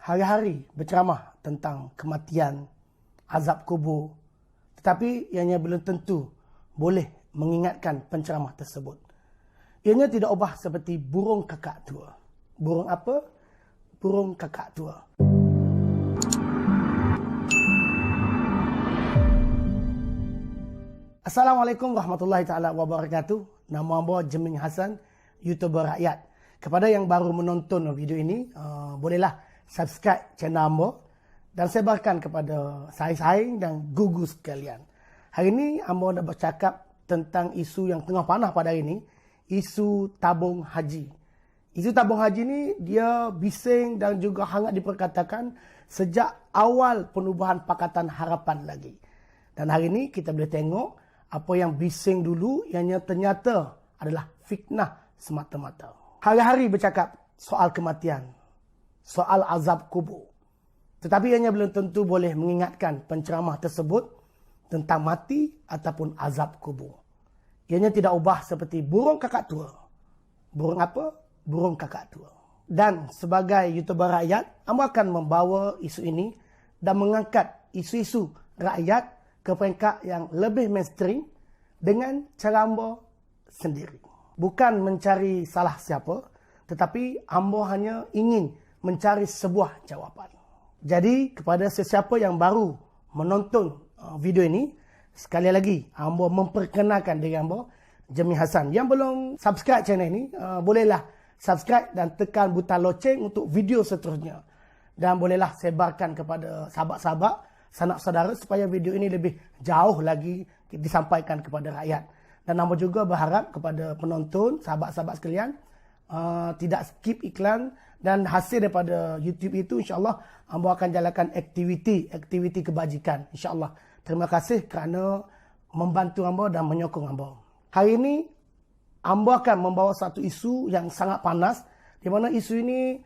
hari-hari berceramah tentang kematian, azab kubur, tetapi ianya belum tentu boleh mengingatkan penceramah tersebut. Ianya tidak ubah seperti burung kakak tua. Burung apa? Burung kakak tua. Assalamualaikum warahmatullahi taala wabarakatuh. Nama hamba Jeming Hassan, YouTuber rakyat. Kepada yang baru menonton video ini, bolehlah subscribe channel hamba dan sebarkan kepada saing-saing dan gugu sekalian. Hari ini hamba nak bercakap tentang isu yang tengah panas pada hari ini, isu tabung haji. Isu tabung haji ni dia bising dan juga hangat diperkatakan sejak awal penubuhan Pakatan Harapan lagi. Dan hari ini kita boleh tengok apa yang bising dulu ianya ternyata adalah fitnah semata-mata. Hari-hari bercakap soal kematian, soal azab kubur. Tetapi ianya belum tentu boleh mengingatkan penceramah tersebut tentang mati ataupun azab kubur. Ianya tidak ubah seperti burung kakak tua. Burung apa? Burung kakak tua. Dan sebagai YouTuber rakyat, hamba akan membawa isu ini dan mengangkat isu-isu rakyat ke peringkat yang lebih mainstream dengan cara hamba sendiri. Bukan mencari salah siapa, tetapi hamba hanya ingin mencari sebuah jawapan. Jadi kepada sesiapa yang baru menonton video ini, sekali lagi hamba memperkenalkan diri hamba, Jeming Hassan. Yang belum subscribe channel ini, bolehlah subscribe dan tekan butang loceng untuk video seterusnya. Dan bolehlah sebarkan kepada sahabat-sahabat, sanak saudara supaya video ini lebih jauh lagi disampaikan kepada rakyat. Dan hamba juga berharap kepada penonton, sahabat-sahabat sekalian, tidak skip iklan, dan hasil daripada YouTube itu insya-Allah hamba akan jalankan aktiviti kebajikan insya-Allah. Terima kasih kerana membantu hamba dan menyokong hamba. Hari ini hamba akan membawa satu isu yang sangat panas, di mana isu ini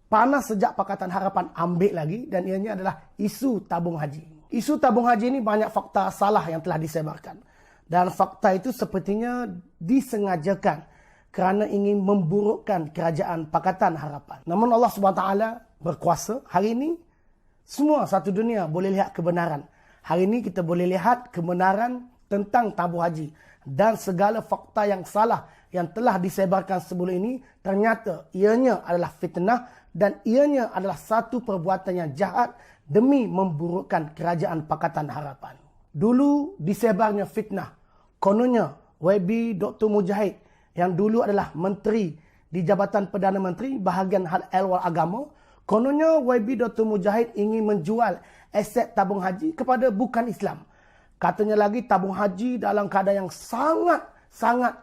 panas sejak Pakatan Harapan ambil lagi, dan ianya adalah isu tabung haji. Isu tabung haji ini banyak fakta salah yang telah disebarkan. Dan fakta itu sepertinya disengajakan kerana ingin memburukkan kerajaan Pakatan Harapan. Namun Allah SWT berkuasa. Hari ini semua satu dunia boleh lihat kebenaran. Hari ini kita boleh lihat kebenaran tentang tabung haji. Dan segala fakta yang salah yang telah disebarkan sebelum ini ternyata ianya adalah fitnah dan ianya adalah satu perbuatan yang jahat demi memburukkan kerajaan Pakatan Harapan. Dulu disebarnya fitnah. Kononnya YB Dr. Mujahid yang dulu adalah menteri di Jabatan Perdana Menteri bahagian hal ehwal agama. Kononnya YB Dr. Mujahid ingin menjual aset tabung haji kepada bukan Islam. Katanya lagi tabung haji dalam keadaan yang sangat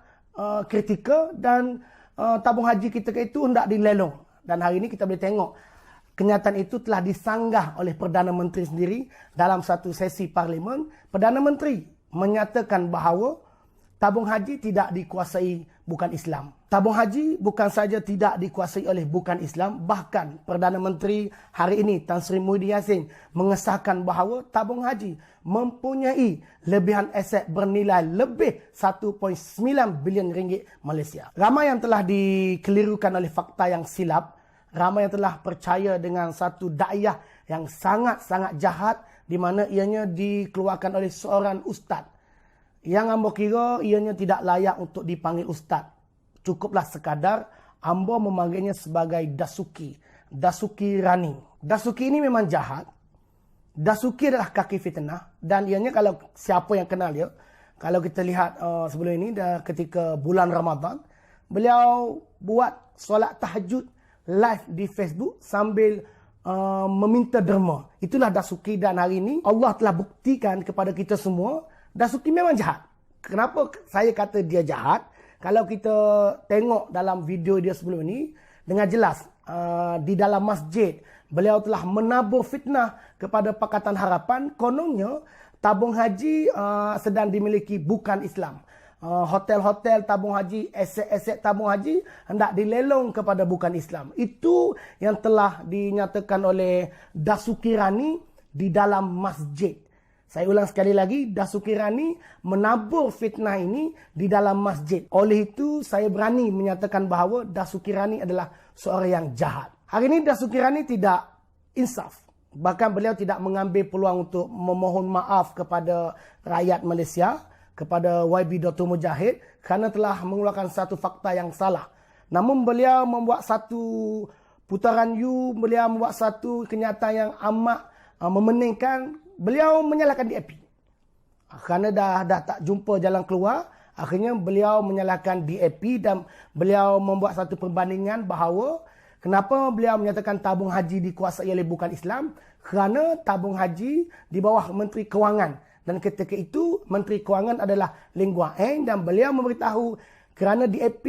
kritikal dan tabung haji kita itu hendak dilelong. Dan hari ini kita boleh tengok kenyataan itu telah disanggah oleh Perdana Menteri sendiri dalam satu sesi parlimen. Perdana Menteri menyatakan bahawa tabung haji tidak dikuasai bukan Islam. Tabung haji bukan saja tidak dikuasai oleh bukan Islam, bahkan Perdana Menteri hari ini Tan Sri Muhyiddin Yassin mengesahkan bahawa tabung haji mempunyai lebihan aset bernilai lebih 1.9 bilion ringgit Malaysia. Ramai yang telah dikelirukan oleh fakta yang silap, ramai yang telah percaya dengan satu dakwah yang sangat-sangat jahat di mana ianya dikeluarkan oleh seorang ustaz. Yang hamba kira ianya tidak layak untuk dipanggil ustaz. Cukuplah sekadar hamba memanggilnya sebagai Dasuki. Dasuki Rani. Dasuki ini memang jahat. Dasuki adalah kaki fitnah. Dan ianya kalau siapa yang kenal dia, kalau kita lihat sebelum ini ketika bulan Ramadan, beliau buat solat tahajud live di Facebook sambil meminta derma. Itulah Dasuki, dan hari ini Allah telah buktikan kepada kita semua Dasuki memang jahat. Kenapa saya kata dia jahat? Kalau kita tengok dalam video dia sebelum ini, dengan jelas di dalam masjid, beliau telah menabur fitnah kepada Pakatan Harapan. Kononnya tabung haji sedang dimiliki bukan Islam. Hotel-hotel tabung haji, aset-aset tabung haji hendak dilelong kepada bukan Islam. Itu yang telah dinyatakan oleh Dasuki Rani di dalam masjid. Saya ulang sekali lagi, Dasuki Rani menabur fitnah ini di dalam masjid. Oleh itu, saya berani menyatakan bahawa Dasuki Rani adalah seorang yang jahat. Hari ini Dasuki Rani tidak insaf. Bahkan beliau tidak mengambil peluang untuk memohon maaf kepada rakyat Malaysia, kepada YB Dr. Mujahid kerana telah mengeluarkan satu fakta yang salah. Namun beliau membuat satu putaran beliau membuat satu kenyataan yang amat memeningkan. Beliau menyalahkan DAP. Kerana dah tak jumpa jalan keluar, akhirnya beliau menyalahkan DAP dan beliau membuat satu perbandingan bahawa kenapa beliau menyatakan tabung haji dikuasai oleh bukan Islam? Kerana tabung haji di bawah Menteri Kewangan. Dan ketika itu, Menteri Kewangan adalah Lim Guang Eng. Dan beliau memberitahu kerana DAP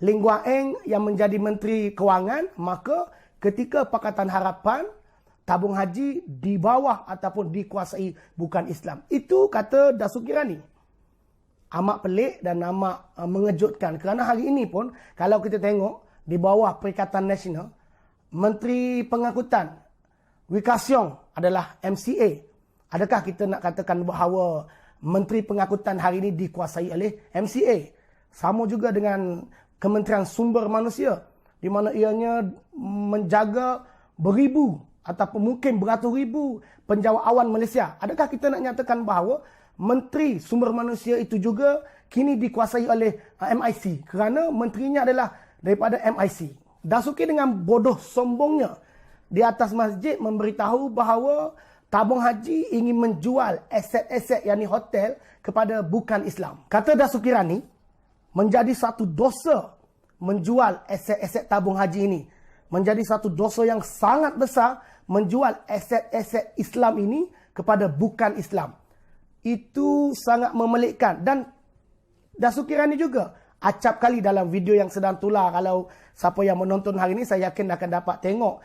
Lim Guang Eng yang menjadi Menteri Kewangan, maka ketika Pakatan Harapan, tabung haji di bawah ataupun dikuasai bukan Islam. Itu kata Dasuki Rani. Amat pelik dan amat mengejutkan. Kerana hari ini pun, kalau kita tengok, di bawah Perikatan Nasional, Menteri Pengangkutan Wikasyong adalah MCA. Adakah kita nak katakan bahawa Menteri Pengangkutan hari ini dikuasai oleh MCA? Sama juga dengan Kementerian Sumber Manusia, di mana ianya menjaga beribu ataupun mungkin beratus ribu penjawat awan Malaysia. Adakah kita nak nyatakan bahawa Menteri Sumber Manusia itu juga kini dikuasai oleh MIC? Kerana menterinya adalah daripada MIC. Dasuki dengan bodoh sombongnya di atas masjid memberitahu bahawa tabung haji ingin menjual aset-aset yakni hotel kepada bukan Islam. Kata Dasuki Rani, menjadi satu dosa menjual aset-aset tabung haji ini. Menjadi satu dosa yang sangat besar menjual aset-aset Islam ini kepada bukan Islam. Itu sangat memelikkan. Dan Dasuki Rani juga acap kali dalam video yang sedang tular. Kalau siapa yang menonton hari ini, saya yakin akan dapat tengok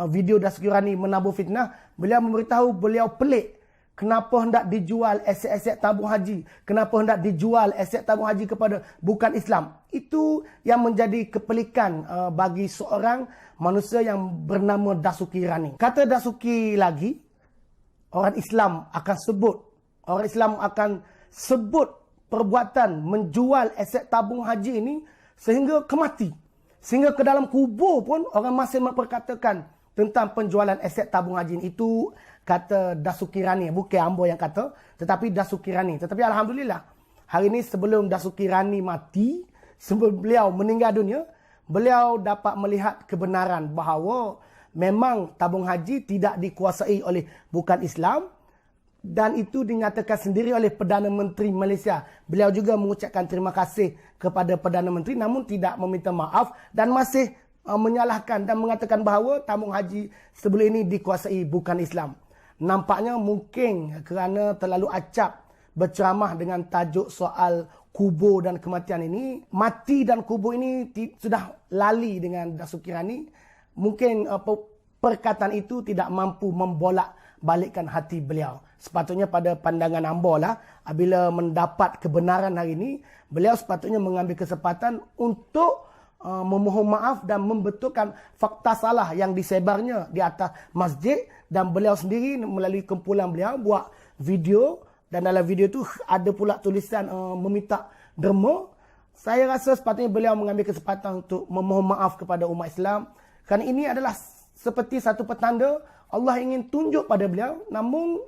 video Dasuki Rani menabur fitnah. Beliau memberitahu beliau pelik kenapa hendak dijual aset-aset tabung haji, kenapa hendak dijual aset tabung haji kepada bukan Islam. Itu yang menjadi kepelikan bagi seorang manusia yang bernama Dasuki Rani. Kata Dasuki lagi, orang Islam akan sebut perbuatan menjual aset tabung haji ini sehingga kemati. Sehingga ke dalam kubur pun orang masih memperkatakan tentang penjualan aset tabung haji ini. Itu kata Dasuki Rani. Bukan Ambo yang kata, tetapi Dasuki Rani. Tetapi Alhamdulillah, hari ini sebelum Dasuki Rani mati, sebelum beliau meninggal dunia, beliau dapat melihat kebenaran bahawa memang tabung haji tidak dikuasai oleh bukan Islam. Dan itu dinyatakan sendiri oleh Perdana Menteri Malaysia. Beliau juga mengucapkan terima kasih kepada Perdana Menteri namun tidak meminta maaf dan masih menyalahkan dan mengatakan bahawa tabung haji sebelum ini dikuasai bukan Islam. Nampaknya mungkin kerana terlalu acap berceramah dengan tajuk soal kubur dan kematian ini. Mati dan kubur ini sudah lali dengan Dasuki Rani. Mungkin perkataan itu tidak mampu membolak balikkan hati beliau. Sepatutnya pada pandangan Ambo lah, apabila mendapat kebenaran hari ini, beliau sepatutnya mengambil kesempatan untuk memohon maaf dan membetulkan fakta salah yang disebarnya di atas masjid. Dan beliau sendiri melalui kumpulan beliau buat video, dan dalam video itu ada pula tulisan meminta derma. Saya rasa sepatutnya beliau mengambil kesempatan untuk memohon maaf kepada umat Islam. Kerana ini adalah seperti satu petanda Allah ingin tunjuk pada beliau, namun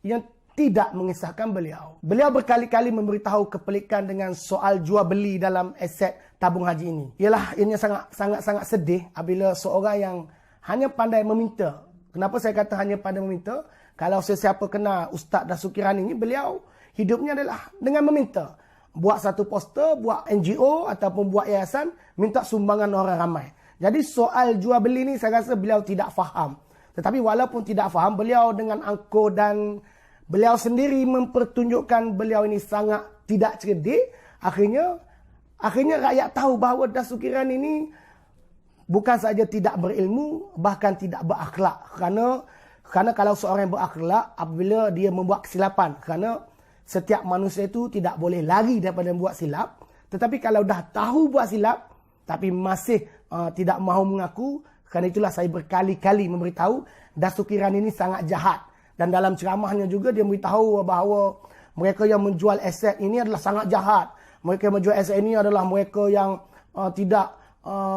yang tidak mengisahkan beliau. Beliau berkali-kali memberitahu kepelikan dengan soal jual beli dalam aset tabung haji ini. Ialah ini sangat sedih apabila seorang yang hanya pandai meminta. Kenapa saya kata hanya pandai meminta? Kalau sesiapa kenal Ustaz Dasuki Rani ini, beliau hidupnya adalah dengan meminta. Buat satu poster, buat NGO ataupun buat yayasan, minta sumbangan orang ramai. Jadi soal jual beli ini saya rasa beliau tidak faham. Tetapi walaupun tidak faham, beliau dengan angkuh dan beliau sendiri mempertunjukkan beliau ini sangat tidak cerdik. Akhirnya rakyat tahu bahawa Dasuki Rani ini bukan saja tidak berilmu, bahkan tidak berakhlak. Kerana kalau seorang yang berakhlak, apabila dia membuat kesilapan, kerana setiap manusia itu tidak boleh lari daripada membuat silap. Tetapi kalau dah tahu buat silap, tapi masih tidak mahu mengaku, kerana itulah saya berkali-kali memberitahu Dasuki Rani ini sangat jahat. Dan dalam ceramahnya juga dia memberitahu bahawa mereka yang menjual aset ini adalah sangat jahat. Mereka yang menjual aset ini adalah mereka yang tidak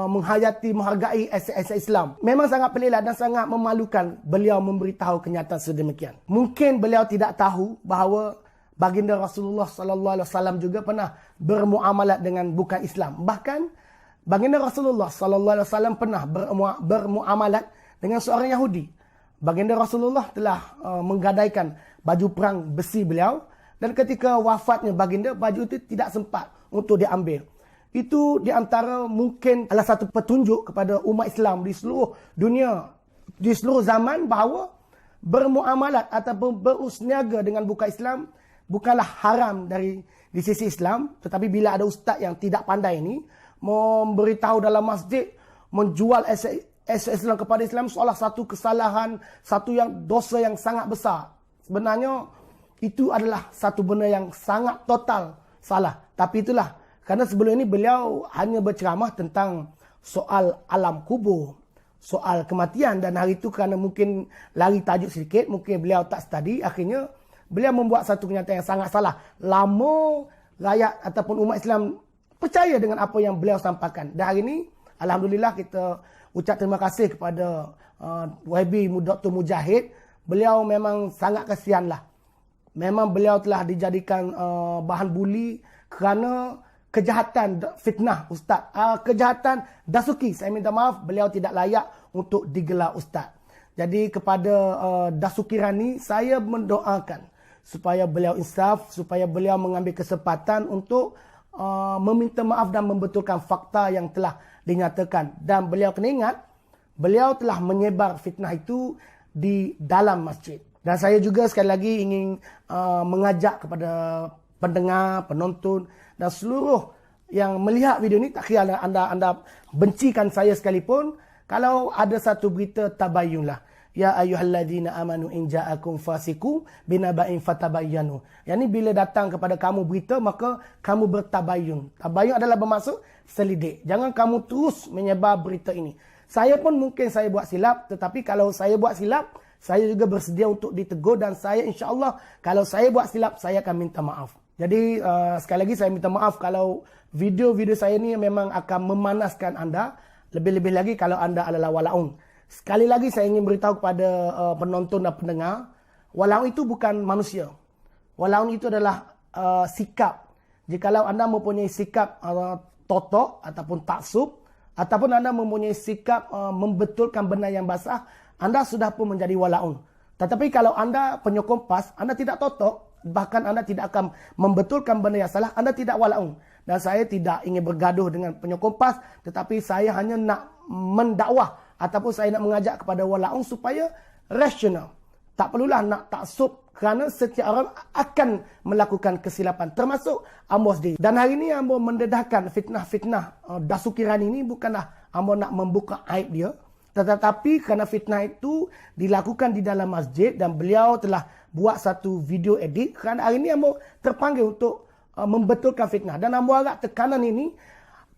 menghayati, menghargai asas Islam. Memang sangat peliklah dan sangat memalukan beliau memberitahu kenyataan sedemikian. Mungkin beliau tidak tahu bahawa baginda Rasulullah sallallahu alaihi wasallam juga pernah bermuamalat dengan bukan Islam. Bahkan baginda Rasulullah sallallahu alaihi wasallam pernah bermuamalat dengan seorang Yahudi. Baginda Rasulullah telah menggadaikan baju perang besi beliau, dan ketika wafatnya baginda, baju itu tidak sempat untuk diambil. Itu di antara mungkin adalah satu petunjuk kepada umat Islam di seluruh dunia, di seluruh zaman, bahawa bermuamalat ataupun berusniaga dengan bukan Islam bukanlah haram di sisi Islam. Tetapi bila ada ustaz yang tidak pandai ini memberitahu dalam masjid, menjual Islam kepada Islam, seolah satu kesalahan, satu yang dosa yang sangat besar. Sebenarnya itu adalah satu benda yang sangat total salah. Tapi itulah, karena sebelum ini beliau hanya berceramah tentang soal alam kubur, soal kematian, dan hari itu kerana mungkin lari tajuk sedikit, mungkin beliau tak study, akhirnya beliau membuat satu kenyataan yang sangat salah. Lama rakyat ataupun umat Islam percaya dengan apa yang beliau sampaikan. Dan hari ini, alhamdulillah, kita ucap terima kasih kepada YB Dr. Mujahid. Beliau memang sangat kasihanlah. Memang beliau telah dijadikan bahan buli kerana kejahatan fitnah ustaz. Kejahatan Dasuki. Saya minta maaf, beliau tidak layak untuk digelar ustaz. Jadi kepada Dasuki Rani, saya mendoakan supaya beliau insaf, supaya beliau mengambil kesempatan untuk meminta maaf dan membetulkan fakta yang telah dinyatakan. Dan beliau kena ingat, beliau telah menyebar fitnah itu di dalam masjid. Dan saya juga sekali lagi ingin mengajak kepada pendengar, penonton dan seluruh yang melihat video ini, tak kira anda bencikan saya sekalipun, kalau ada satu berita, tabayyunlah. Ya ayyuhalladzina amanu in ja'akum fasiqun binaba'in fatabayyanu. Yang ni bila datang kepada kamu berita, maka kamu bertabayyun. Tabayyun adalah bermaksud selidik. Jangan kamu terus menyebar berita ini. Saya pun mungkin saya buat silap, tetapi kalau saya buat silap, saya juga bersedia untuk ditegur, dan saya insya-Allah kalau saya buat silap, saya akan minta maaf. Jadi sekali lagi saya minta maaf kalau video-video saya ni memang akan memanaskan anda. Lebih-lebih lagi kalau anda adalah walaun. Sekali lagi saya ingin beritahu kepada penonton dan pendengar, walaun itu bukan manusia. Walaun itu adalah sikap. Jikalau anda mempunyai sikap totok ataupun taksub, ataupun anda mempunyai sikap membetulkan benda yang basah, anda sudah pun menjadi walaun. Tetapi kalau anda penyokong PAS, anda tidak totok, bahkan anda tidak akan membetulkan benda yang salah, anda tidak walaun. Dan saya tidak ingin bergaduh dengan penyokong PAS, tetapi saya hanya nak mendakwah ataupun saya nak mengajak kepada walaun supaya rasional. Tak perlulah nak taksub, kerana setiap orang akan melakukan kesilapan, termasuk ambo sendiri. Dan hari ini ambo mendedahkan fitnah-fitnah Dasuki Rani ini bukanlah ambo nak membuka aib dia, tetapi kerana fitnah itu dilakukan di dalam masjid dan beliau telah buat satu video edit, kerana hari ini ambo terpanggil untuk membetulkan fitnah. Dan ambo agak tekanan ini,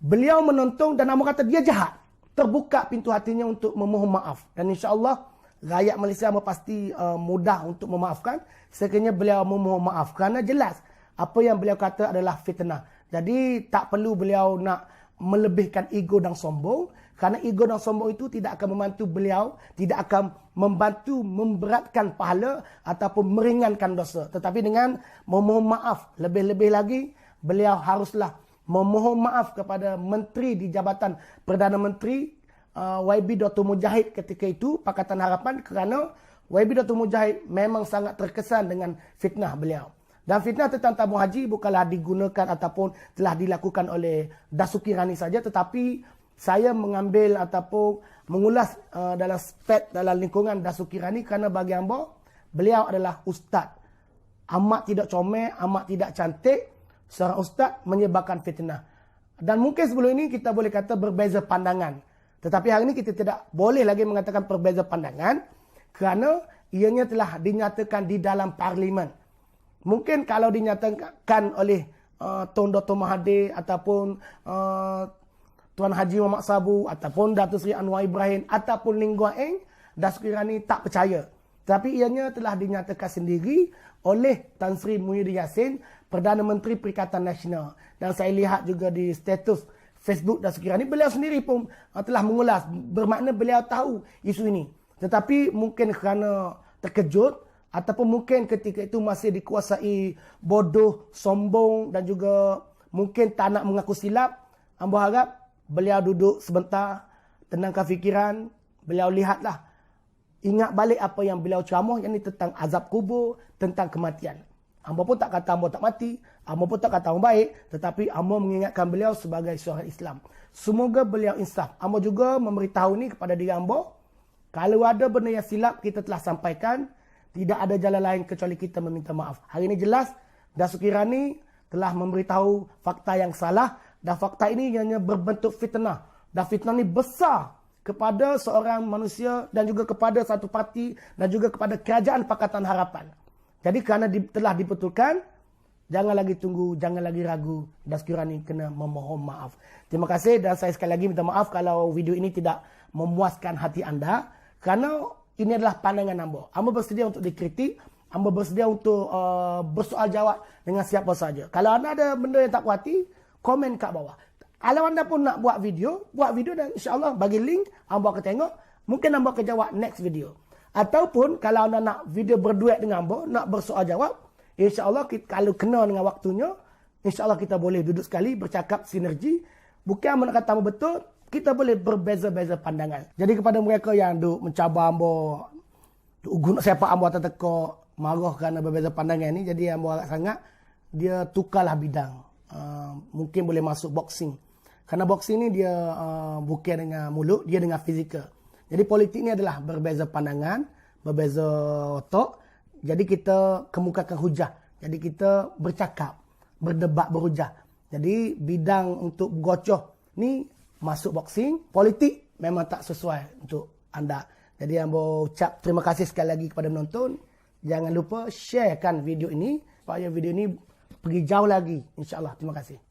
beliau menonton dan ambo kata dia jahat. Terbuka pintu hatinya untuk memohon maaf. Dan insya-Allah rakyat Malaysia pasti mudah untuk memaafkan sekiranya beliau memohon maaf, kerana jelas apa yang beliau kata adalah fitnah. Jadi tak perlu beliau nak melebihkan ego dan sombong, kerana ego dan sombong itu tidak akan membantu beliau, tidak akan membantu memberatkan pahala ataupun meringankan dosa. Tetapi dengan memohon maaf, lebih-lebih lagi beliau haruslah memohon maaf kepada menteri di Jabatan Perdana Menteri YB Dr. Mujahid ketika itu, Pakatan Harapan, kerana YB Dr. Mujahid memang sangat terkesan dengan fitnah beliau. Dan fitnah tentang tabung haji bukanlah digunakan ataupun telah dilakukan oleh Dasuki Rani saja, tetapi saya mengambil ataupun mengulas dalam aspek dalam lingkungan Dasuki Rani, kerana bagi ambo beliau adalah ustaz. Amat tidak comel, amat tidak cantik. Seorang ustaz menyebabkan fitnah. Dan mungkin sebelum ini kita boleh kata berbeza pandangan. Tetapi hari ini kita tidak boleh lagi mengatakan berbeza pandangan, kerana ianya telah dinyatakan di dalam parlimen. Mungkin kalau dinyatakan oleh Tuan Dr. Mahathir ataupun Tuan Haji Muhammad Sabu ataupun Datuk Seri Anwar Ibrahim ataupun Lim Guan Eng, Dasuki Rani tak percaya. Tapi ianya telah dinyatakan sendiri oleh Tan Sri Muhyiddin Yassin, Perdana Menteri Perikatan Nasional. Dan saya lihat juga di status Facebook dan sekiranya beliau sendiri pun telah mengulas, bermakna beliau tahu isu ini. Tetapi mungkin kerana terkejut ataupun mungkin ketika itu masih dikuasai bodoh, sombong dan juga mungkin tak nak mengaku silap, ambo harap beliau duduk sebentar, tenangkan fikiran, beliau lihatlah, ingat balik apa yang beliau ceramah, yang ini tentang azab kubur, tentang kematian. Ambo pun tak kata ambo tak mati, ambo pun tak kata ambo baik, tetapi ambo mengingatkan beliau sebagai seorang Islam. Semoga beliau insaf. Ambo juga memberitahu ni kepada diri ambo, kalau ada benda yang silap kita telah sampaikan, tidak ada jalan lain kecuali kita meminta maaf. Hari ini jelas dan sekiranya telah memberitahu fakta yang salah, dan fakta ini hanya berbentuk fitnah. Dan fitnah ini besar kepada seorang manusia dan juga kepada satu parti dan juga kepada kerajaan Pakatan Harapan. Jadi kerana telah dibetulkan, jangan lagi tunggu, jangan lagi ragu, dan sekiranya kena memohon maaf. Terima kasih dan saya sekali lagi minta maaf kalau video ini tidak memuaskan hati anda. Kerana ini adalah pandangan ambo. Ambo bersedia untuk dikritik, ambo bersedia untuk bersoal jawab dengan siapa saja. Kalau anda ada benda yang tak puas hati, komen kat bawah. Kalau anda pun nak buat video dan insya-Allah bagi link, ambo akan tengok. Mungkin ambo akan jawab next video. Ataupun kalau anda nak video berduet dengan ambo, nak bersoal jawab, insya-Allah kalau kena dengan waktunya, insya-Allah kita boleh duduk sekali bercakap sinergi. Bukan ambo nak kata ambo betul, kita boleh berbeza-beza pandangan. Jadi kepada mereka yang duk mencabar ambo, duk guna siapa ambo atas teka, marah kerana berbeza pandangan ni, jadi ambo agak sangat dia tukarlah bidang. Mungkin boleh masuk boxing. Kerana boxing ni dia bukan dengan mulut, dia dengan fizikal. Jadi politik ni adalah berbeza pandangan, berbeza otak. Jadi kita kemukakan hujah. Jadi kita bercakap, berdebat, berhujah. Jadi bidang untuk gocoh ni masuk boxing. Politik memang tak sesuai untuk anda. Jadi ambo ucap terima kasih sekali lagi kepada penonton. Jangan lupa sharekan video ini supaya video ini pergi jauh lagi, insya-Allah. Terima kasih.